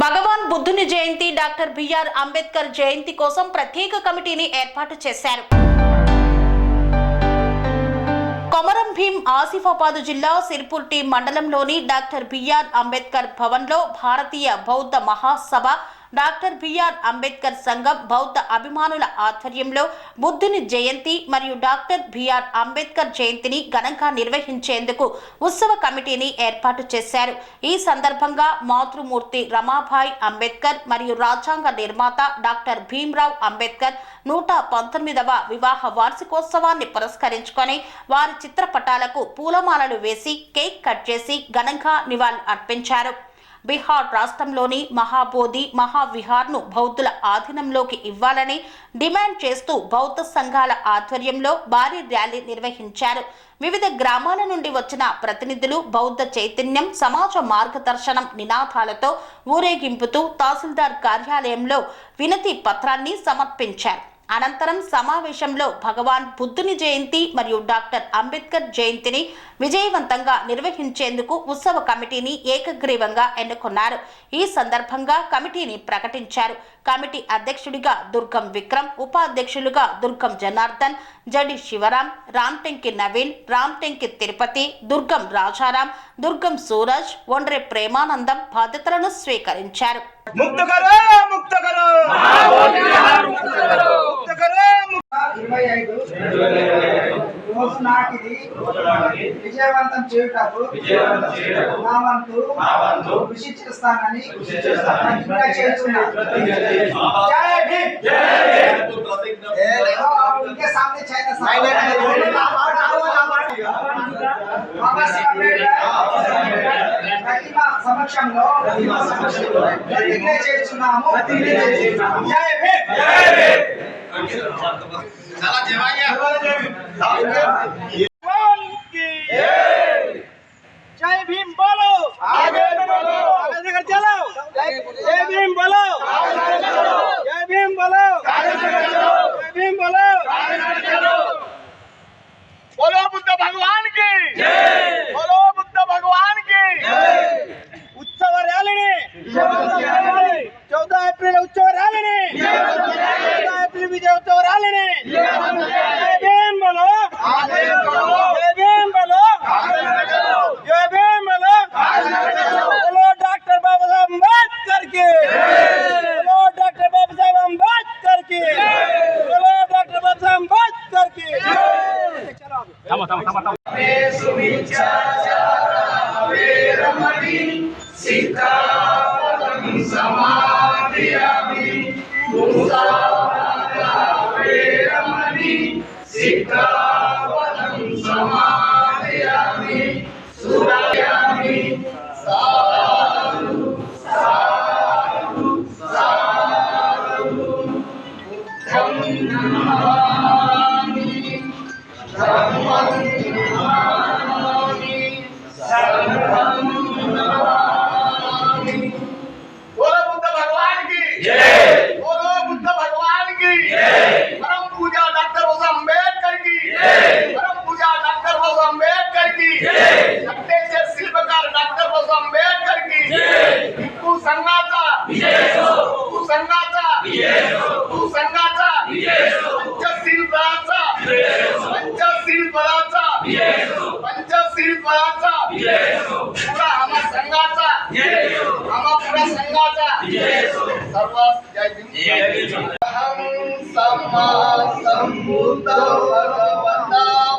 భగవాన్ బుద్ధుని జయంతి doctor BR Ambedkar జయంతి కోసం ప్రత్యేక కమిటీని ఏర్పాటు చేశారు. కొమరం భీం ఆసిఫాబాద్ జిల్లా సిర్పూర్టి మండలంలోని డాక్టర్ బిఆర్ అంబేద్కర్ భవన్లో భారతీయ బౌద్ధ మహాసభ, డాక్టర్ బిఆర్ అంబేద్కర్ సంఘం బౌద్ధ అభిమానుల ఆధ్వర్యంలో బుద్ధుని జయంతి మరియు డాక్టర్ బిఆర్ అంబేద్కర్ జయంతిని ఘనంగా నిర్వహించేందుకు ఉత్సవ కమిటీని ఏర్పాటు చేశారు. ఈ సందర్భంగా మాతృమూర్తి రమాబాయి అంబేద్కర్ మరియు రాజ్యాంగ నిర్మాత డాక్టర్ భీమ్రావ్ అంబేద్కర్ 119వ వివాహ వార్షికోత్సవాన్ని పురస్కరించుకొని వారి చిత్రపటాలకు పూలమాలలు వేసి కేక్ కట్ చేసి ఘనంగా నివాళులు అర్పించారు. బీహార్ రాష్ట్రంలోని మహాబోధి మహావిహార్ను బౌద్ధుల ఆధీనంలోకి ఇవ్వాలని డిమాండ్ చేస్తూ బౌద్ధ సంఘాల ఆధ్వర్యంలో భారీ ర్యాలీ నిర్వహించారు. వివిధ గ్రామాల నుండి వచ్చిన ప్రతినిధులు బౌద్ధ చైతన్యం, సమాజ మార్గదర్శనం నినాదాలతో ఊరేగింపుతూ తహసీల్దార్ కార్యాలయంలో వినతి పత్రాన్ని సమర్పించారు. అనంతరం సమావేశంలో భగవాన్ బుద్ధుని జయంతి మరియు డాక్టర్ అంబేద్కర్ జయంతిని విజయవంతంగా నిర్వహించేందుకు ఉత్సవ కమిటీని ఏకగ్రీవంగా ఎన్నుకున్నారు. ఈ సందర్భంగా కమిటీని ప్రకటించారు. కమిటీ అధ్యక్షుడిగా దుర్గం విక్రమ్, ఉపాధ్యక్షులుగా దుర్గం జనార్దన్, జడి శివరాం, రామ్టెంకి నవీన్, రామ్టెంకి తిరుపతి, దుర్గం రాజారాం, దుర్గం సూరజ్, ఒండ్రే ప్రేమానందం బాధ్యతలను స్వీకరించారు. రోజు నాటిది విజయవంతం చేయుటకు నా వంతు కృషి చేస్తానని ప్రతిజ్ఞ చేస్తున్నాను. జై భీమ్. उनके सामने ప్రతిభ సమక్షంలో ప్రతిజ్ఞ చేస్తున్నాము. జై భీమ్. चला जवाइया जय भीम बोलो, आगे बढ़ो, आगे लेकर चलो, जय भीम बोलो, जय भीम बोलो, जय भीम बोलो, बोलो बुद्ध भगवान की जय, बोलो बुद्ध भगवान की जय. उत्सव रैली 14 एप्रिल उत्सव रैली 14 एप्रिल विजय उत्सव रैली जय भीम बोलो, जय भीम बोलो, जय भीम बोलो, बोलो डॉक्टर बाबा साहब अम्बेडकर की, बोलो डॉक्टर बाबा साहब अम्बेडकर की, बोलो डॉक्टर बाबा साहब अम्बेडकर की.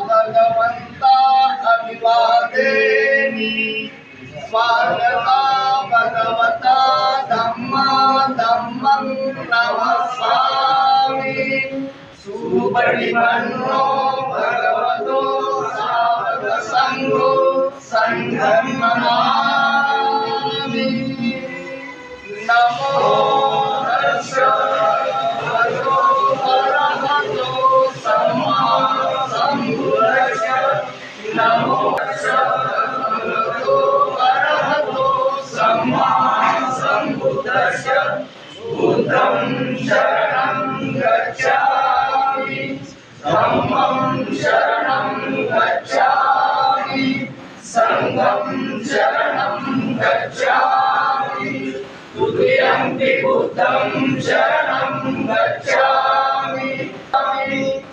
भगवंता अभिवादेनि स्वागता भगवता धम्मं नमस्सामि सुपरिपन्नो भगवतो साधक संघो संघं नमामि. नमो तस्सै नमो सम्मा सम्बुद्धस्य बुद्धं शरणं गच्छामि, धम्मं शरणं गच्छामि, संघं शरणं गच्छामि. तथ्यम्पि बुद्धं शरणं गच्छामि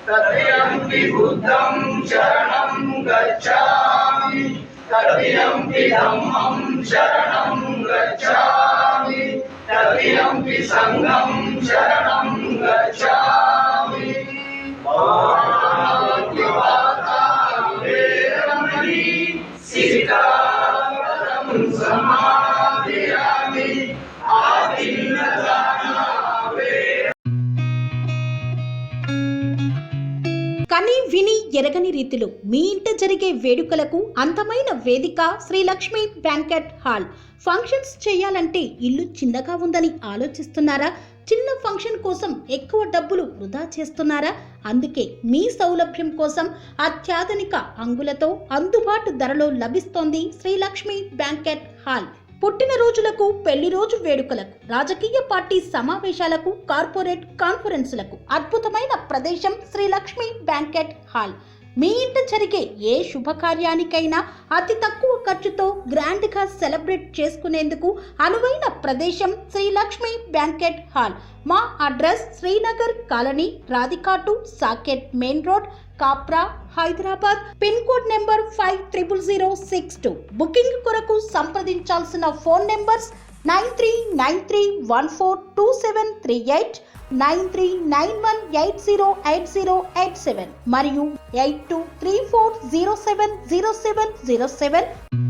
तथ्यम्पि बुद्धं शरणं गच्छामि तथ्यम्पि धम्मं शरणं गच्छामि तथ्यम्पि संघं शरणं गच्छामि सिक्खापदं समादयामि కని విని ఎరగని రీతిలో మీ ఇంట జరిగే వేడుకలకు అందమైన వేదిక Sri Lakshmi banquet hall. Functions చేయాలంటే ఇల్లు చిన్నగా ఉందని ఆలోచిస్తున్నారా? చిన్న ఫంక్షన్ కోసం ఎక్కువ డబ్బులు వృధా చేస్తున్నారా? అందుకే మీ సౌలభ్యం కోసం అత్యాధునిక అంగులతో అందుబాటు ధరలో లభిస్తోంది శ్రీ లక్ష్మి బ్యాంకెట్ హాల్. పుట్టినరోజులకు, పెళ్లి రోజు వేడుకలకు, రాజకీయ పార్టీ సమావేశాలకు, కార్పొరేట్ కాన్ఫరెన్సులకు అద్భుతమైన ప్రదేశం శ్రీ లక్ష్మి బ్యాంకెట్ హాల్. మీ ఇంట జరిగే ఏ శుభకార్యానికైనా అతి తక్కువ ఖర్చుతో గ్రాండ్గా సెలబ్రేట్ చేసుకునేందుకు అనువైన ప్రదేశం శ్రీ లక్ష్మి బ్యాంకెట్ హాల్. మా అడ్రస్ శ్రీనగర్ కాలనీ, రాధికాటు, Saket main road, Kapra, Hyderabad. Pin code number 500062. Booking కొరకు సంప్రదించాల్సిన ఫోన్ నెంబర్స్ 9393142738, 9391808087 మరియు 8234070707.